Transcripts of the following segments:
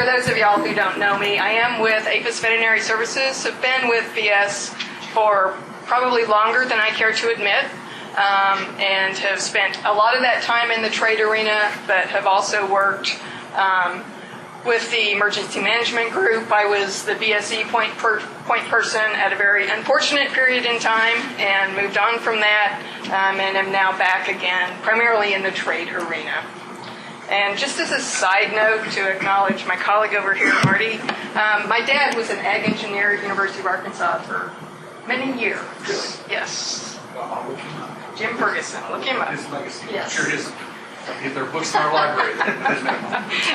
for those of y'all who don't know me, I am with APHIS Veterinary Services. Have been with VS for probably longer than I care to admit, and have spent a lot of that time in the trade arena, but have also worked with the emergency management group. I was the BSE point person at a very unfortunate period in time and moved on from that, and am now back again, primarily in the trade arena. And just as a side note, to acknowledge my colleague over here, Marty, my dad was an ag engineer at University of Arkansas for many years. Really? Yes. I'll look him up. Jim Ferguson, look him up. His legacy. Yes. I'm sure if there are books in our library.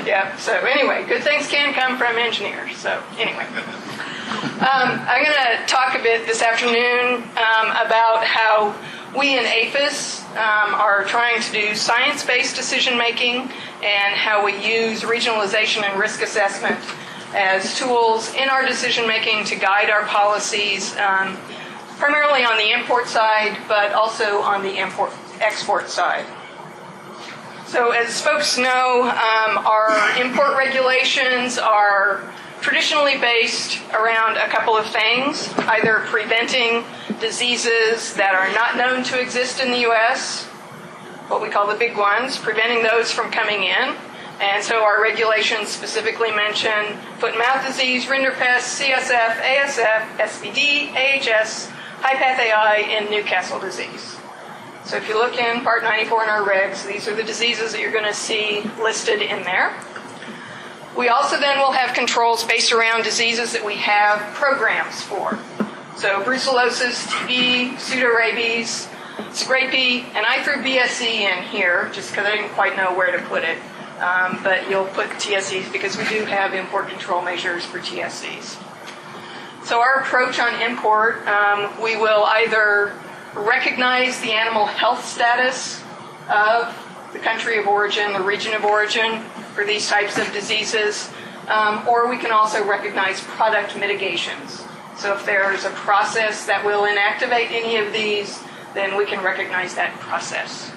Yeah, so anyway, good things can come from engineers. So anyway, I'm going to talk a bit this afternoon about how we in APHIS are trying to do science-based decision-making and how we use regionalization and risk assessment as tools in our decision-making to guide our policies, primarily on the import side, but also on the export side. So as folks know, our import regulations are traditionally based around a couple of things, either preventing diseases that are not known to exist in the U.S., what we call the big ones, preventing those from coming in. And so our regulations specifically mention foot and mouth disease, rinderpest, CSF, ASF, SVD, AHS, high-path AI, and Newcastle disease. So if you look in Part 94 in our regs, these are the diseases that you're going to see listed in there. We also then will have controls based around diseases that we have programs for. So brucellosis, TB, pseudorabies, scrapie, and I threw BSE in here just because I didn't quite know where to put it. But you'll put TSEs because we do have import control measures for TSEs. So our approach on import, we will either recognize the animal health status of the country of origin, the region of origin for these types of diseases, or we can also recognize product mitigations. So if there's a process that will inactivate any of these, then we can recognize that process.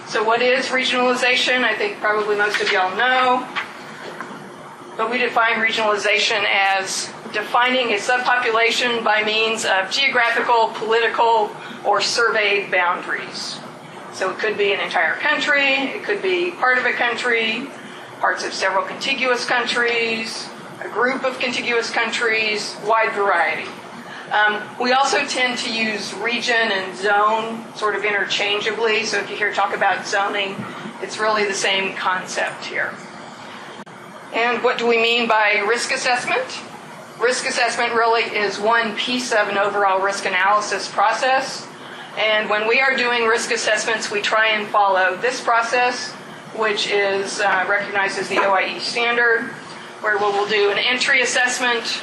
So what is regionalization? I think probably most of y'all know. But we define regionalization as defining a subpopulation by means of geographical, political, or surveyed boundaries. So it could be an entire country, it could be part of a country, parts of several contiguous countries, a group of contiguous countries, wide variety. We also tend to use region and zone sort of interchangeably. So if you hear talk about zoning, it's really the same concept here. And what do we mean by risk assessment? Risk assessment really is one piece of an overall risk analysis process. And when we are doing risk assessments, we try and follow this process, which is recognized as the OIE standard, where we'll do an entry assessment.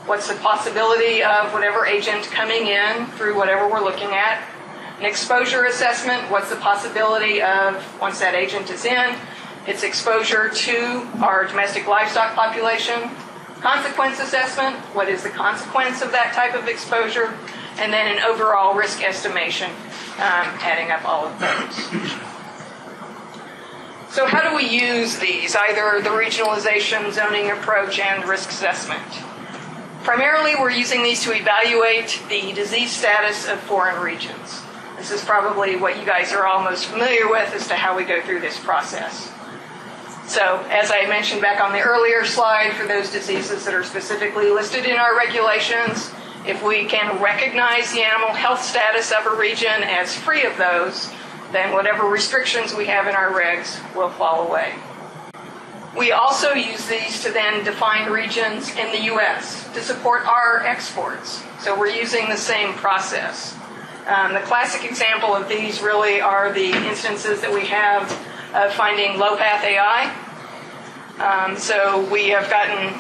What's the possibility of whatever agent coming in through whatever we're looking at? An exposure assessment. What's the possibility of, once that agent is in, its exposure to our domestic livestock population? Consequence assessment. What is the consequence of that type of exposure? And then an overall risk estimation, adding up all of those. So how do we use these, either the regionalization, zoning approach, and risk assessment? Primarily, we're using these to evaluate the disease status of foreign regions. This is probably what you guys are all most familiar with as to how we go through this process. So, as I mentioned back on the earlier slide, for those diseases that are specifically listed in our regulations, if we can recognize the animal health status of a region as free of those, then whatever restrictions we have in our regs will fall away. We also use these to then define regions in the U.S. to support our exports. So we're using the same process. The classic example of these really are the instances that we have of finding low-path AI. So we have gotten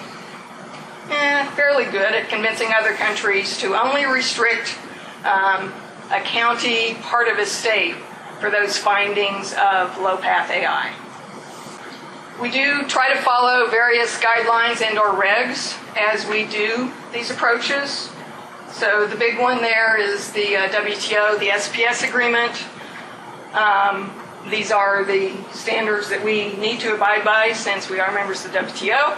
fairly good at convincing other countries to only restrict a county, part of a state, for those findings of low-path AI. We do try to follow various guidelines and or regs as we do these approaches. So the big one there is the WTO, the SPS agreement. These are the standards that we need to abide by since we are members of the WTO.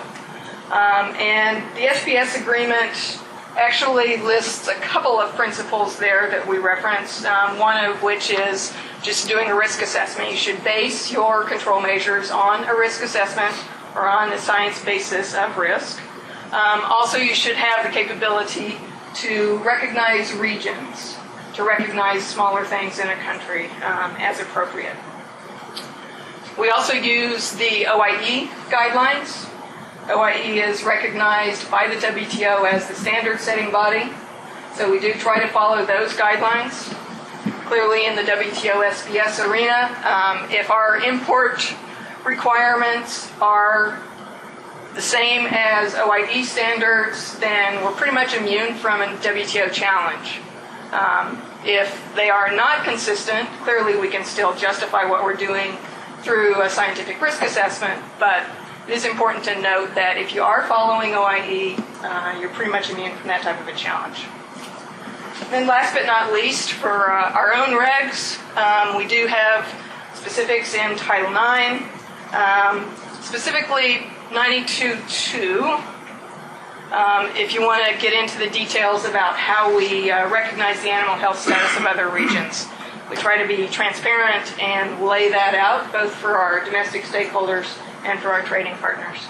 And the SPS agreement actually lists a couple of principles there that we reference, one of which is just doing a risk assessment. You should base your control measures on a risk assessment or on a science basis of risk. Also, you should have the capability to recognize regions, to recognize smaller things in a country as appropriate. We also use the OIE guidelines. OIE is recognized by the WTO as the standard setting body, so we do try to follow those guidelines. Clearly in the WTO SPS arena, if our import requirements are the same as OIE standards, then we're pretty much immune from a WTO challenge. If they are not consistent, clearly we can still justify what we're doing through a scientific risk assessment, but it is important to note that if you are following OIE, you're pretty much immune from that type of a challenge. And then last but not least, for our own regs, we do have specifics in Title IX, specifically 92.2. If you want to get into the details about how we recognize the animal health status of other regions. We try to be transparent and lay that out, both for our domestic stakeholders and for our trading partners.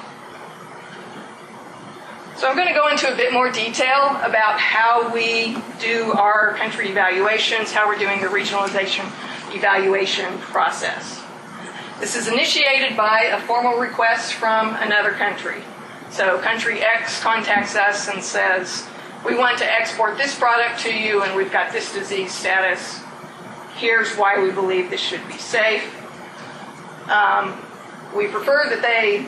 So I'm going to go into a bit more detail about how we do our country evaluations, how we're doing the regionalization evaluation process. This is initiated by a formal request from another country. So country X contacts us and says, we want to export this product to you and we've got this disease status. Here's why we believe this should be safe. We prefer that they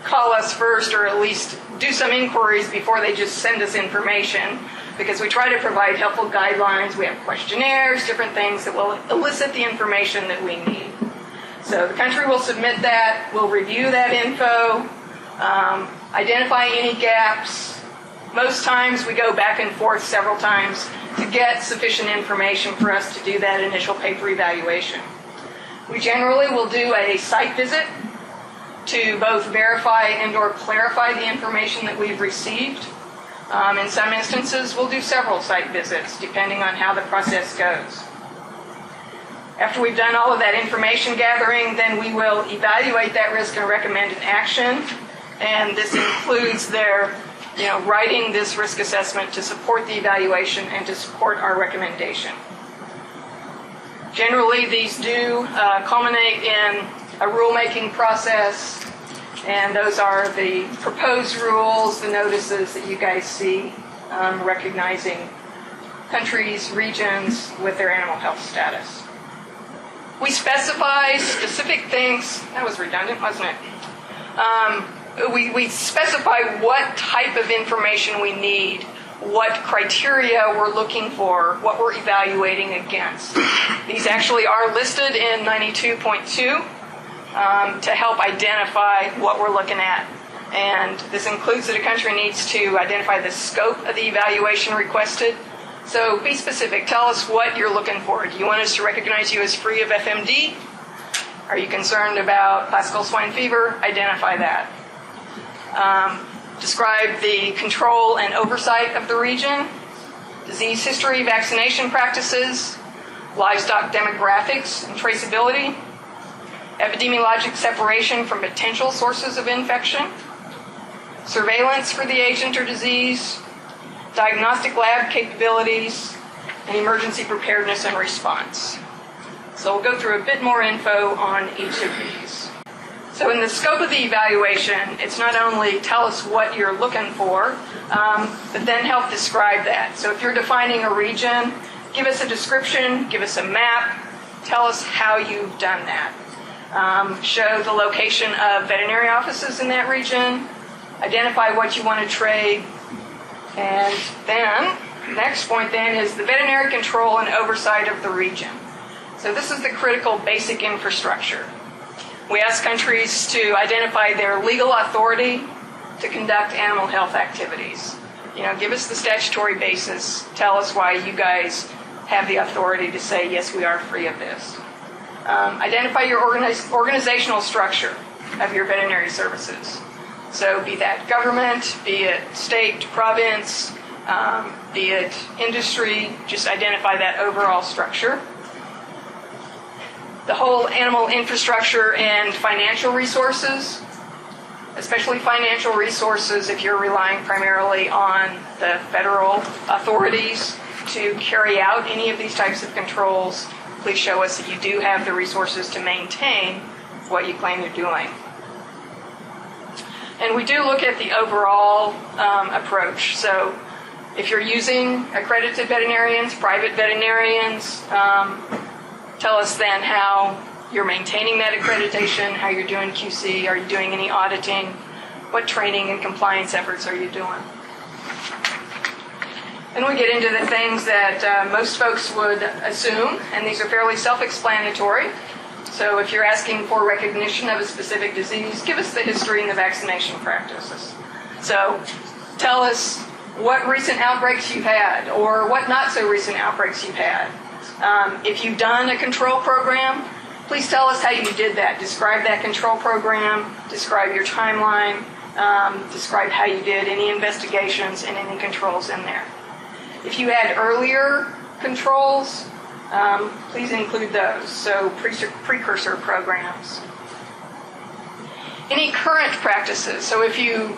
call us first or at least do some inquiries before they just send us information, because we try to provide helpful guidelines. We have questionnaires, different things that will elicit the information that we need. So the country will submit that, we'll review that info, identify any gaps. Most times we go back and forth several times to get sufficient information for us to do that initial paper evaluation. We generally will do a site visit to both verify and or clarify the information that we've received. In some instances, we'll do several site visits depending on how the process goes. After we've done all of that information gathering, then we will evaluate that risk and recommend an action. And this includes their writing this risk assessment to support the evaluation and to support our recommendation. Generally, these do culminate in a rulemaking process, and those are the proposed rules, the notices that you guys see recognizing countries, regions with their animal health status. We specify specific things. That was redundant, wasn't it? We specify what type of information we need, what criteria we're looking for, what we're evaluating against. These actually are listed in 92.2 to help identify what we're looking at. And this includes that a country needs to identify the scope of the evaluation requested. So be specific. Tell us what you're looking for. Do you want us to recognize you as free of FMD? Are you concerned about classical swine fever? Identify that. Describe the control and oversight of the region, disease history, vaccination practices, livestock demographics and traceability, epidemiologic separation from potential sources of infection, surveillance for the agent or disease, diagnostic lab capabilities, and emergency preparedness and response. So we'll go through a bit more info on each of these. So in the scope of the evaluation, it's not only tell us what you're looking for, but then help describe that. So if you're defining a region, give us a description, give us a map, tell us how you've done that. Show the location of veterinary offices in that region, identify what you want to trade, and then, next point then is the veterinary control and oversight of the region. So this is the critical basic infrastructure. We ask countries to identify their legal authority to conduct animal health activities. Give us the statutory basis. Tell us why you guys have the authority to say, yes, we are free of this. Identify your organizational structure of your veterinary services. So be that government, be it state, province, be it industry, just identify that overall structure. The whole animal infrastructure and financial resources, especially financial resources if you're relying primarily on the federal authorities to carry out any of these types of controls. Please show us that you do have the resources to maintain what you claim you're doing. And we do look at the overall approach. So if you're using accredited veterinarians, private veterinarians, tell us then how you're maintaining that accreditation, how you're doing QC, are you doing any auditing, what training and compliance efforts are you doing? Then we get into the things that most folks would assume, and these are fairly self-explanatory. So if you're asking for recognition of a specific disease, give us the history and the vaccination practices. So tell us what recent outbreaks you've had or what not so recent outbreaks you've had. If you've done a control program, please tell us how you did that. Describe that control program, describe your timeline, describe how you did any investigations and any controls in there. If you had earlier controls, please include those, so precursor programs. Any current practices, so if you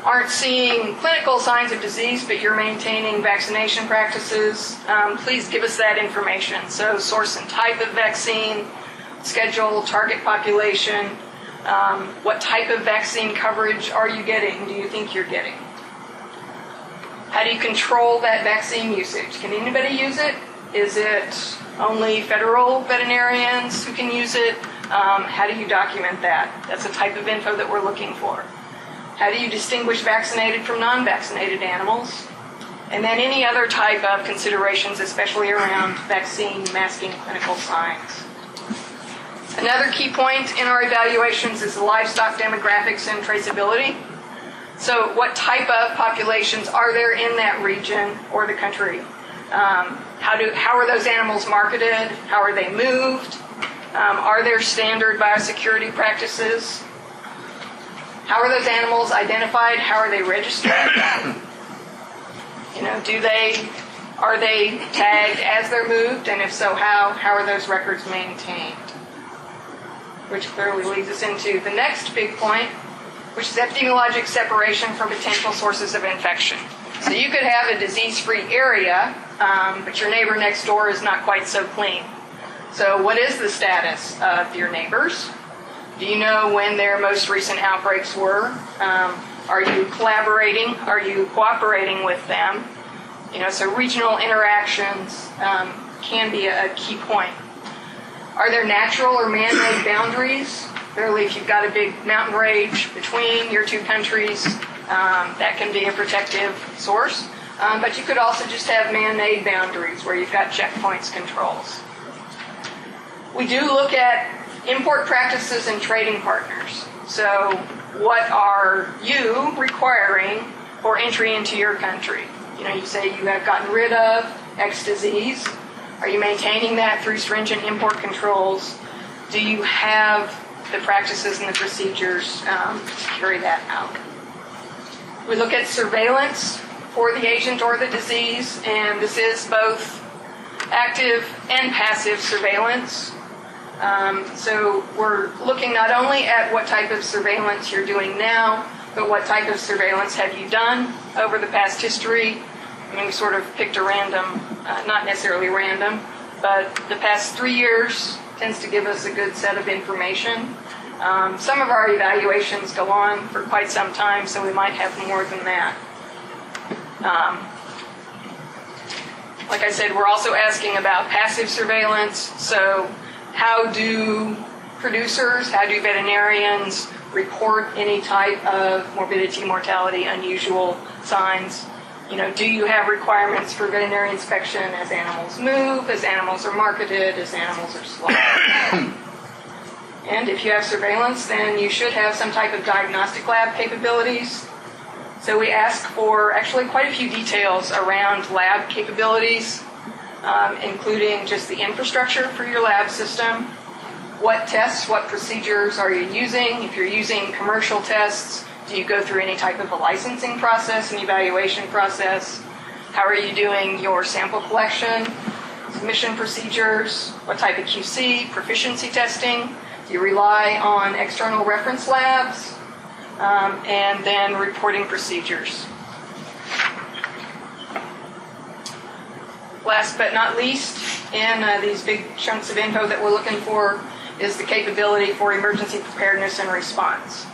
aren't seeing clinical signs of disease but you're maintaining vaccination practices, please give us that information. So source and type of vaccine, schedule, target population, what type of vaccine coverage are you getting, do you think you're getting? How do you control that vaccine usage? Can anybody use it? Is it only federal veterinarians who can use it? How do you document that? That's the type of info that we're looking for. How do you distinguish vaccinated from non-vaccinated animals? And then any other type of considerations, especially around vaccine masking clinical signs. Another key point in our evaluations is the livestock demographics and traceability. So what type of populations are there in that region or the country? How are those animals marketed? How are they moved? Are there standard biosecurity practices? How are those animals identified? How are they registered? Are they tagged as they're moved? And if so, how are those records maintained? Which clearly leads us into the next big point, which is epidemiologic separation from potential sources of infection. So you could have a disease-free area, but your neighbor next door is not quite so clean. So what is the status of your neighbors? Do you know when their most recent outbreaks were? Are you collaborating? Are you cooperating with them? So regional interactions can be a key point. Are there natural or man-made boundaries? Clearly, if you've got a big mountain range between your two countries, that can be a protective source. But you could also just have man-made boundaries where you've got checkpoints, controls. We do look at import practices and trading partners. So what are you requiring for entry into your country? You say you have gotten rid of X disease. Are you maintaining that through stringent import controls? Do you have the practices and the procedures to carry that out? We look at surveillance for the agent or the disease, and this is both active and passive surveillance. So we're looking not only at what type of surveillance you're doing now, but what type of surveillance have you done over the past history. We sort of picked a random, not necessarily random, but the past 3 years tends to give us a good set of information. Some of our evaluations go on for quite some time, so we might have more than that. Like I said, we're also asking about passive surveillance. So how do producers, how do veterinarians report any type of morbidity, mortality, unusual signs? Do you have requirements for veterinary inspection as animals move, as animals are marketed, as animals are slaughtered? And if you have surveillance, then you should have some type of diagnostic lab capabilities. So we ask for actually quite a few details around lab capabilities. including just the infrastructure for your lab system. What tests, what procedures are you using? If you're using commercial tests, do you go through any type of a licensing process, an evaluation process? How are you doing your sample collection, submission procedures? What type of QC, proficiency testing? Do you rely on external reference labs? And then reporting procedures. Last but not least, in these big chunks of info that we're looking for is the capability for emergency preparedness and response.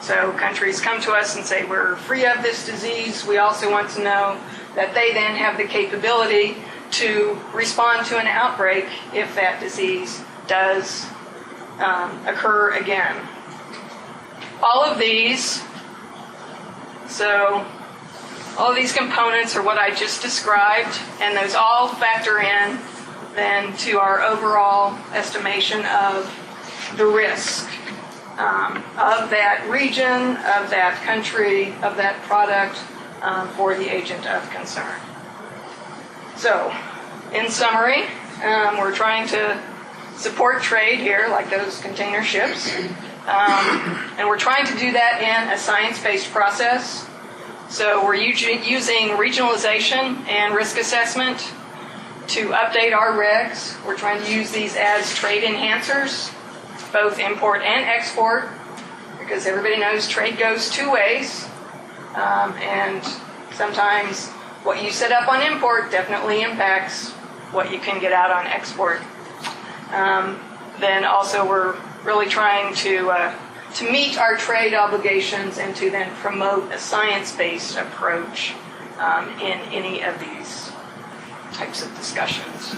So countries come to us and say, we're free of this disease. We also want to know that they then have the capability to respond to an outbreak if that disease does occur again. All of these components are what I just described, and those all factor in then to our overall estimation of the risk of that region, of that country, of that product for the agent of concern. So, in summary, we're trying to support trade here, like those container ships, and we're trying to do that in a science-based process. So we're using regionalization and risk assessment to update our regs. We're trying to use these as trade enhancers, both import and export, because everybody knows trade goes two ways. And sometimes what you set up on import definitely impacts what you can get out on export. Then also we're really trying to meet our trade obligations and to then promote a science-based approach in any of these types of discussions.